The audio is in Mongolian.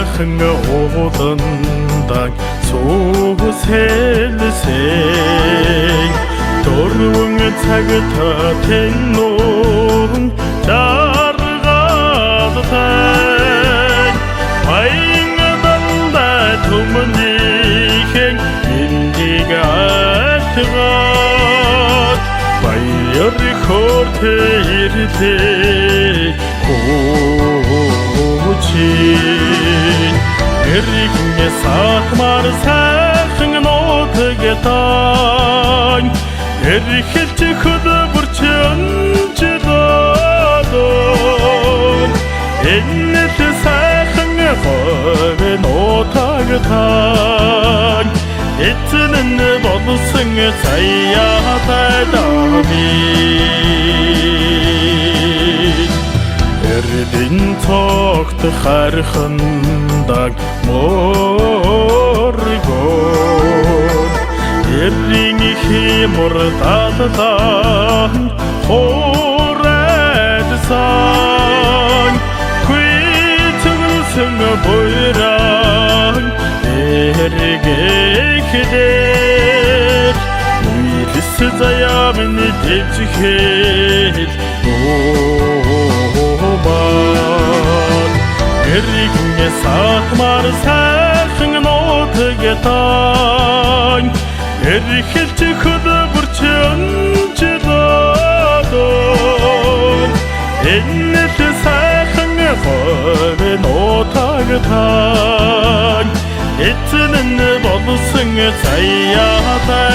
сайхан удандаг сүүсэлсэй дөрвөн цагтаа тэнүүн жаргаад тай баянгадалдаа түмнийхэн эндиг алтгаад баяр хорт ирлээ хүчин эргэнэ сахмар сайхан нотгтан эрхэлж хөдөлбөрчөн чидадон энэт сайхан ховэ нотгтан эцэн болсон цаяатай дами эрдэн цогт хархандаг моргон эрдэн химурдатан хорэдсан хүйтгэлсэн бойран эргэхдэр уйлс заявн дэвчхэл эргэнэ сахмар сайхан нотгтан эрхэлж хөдөлбөрчөн чидадон энэт сайхан ховэ нотгтан эцэн болсон цаяатай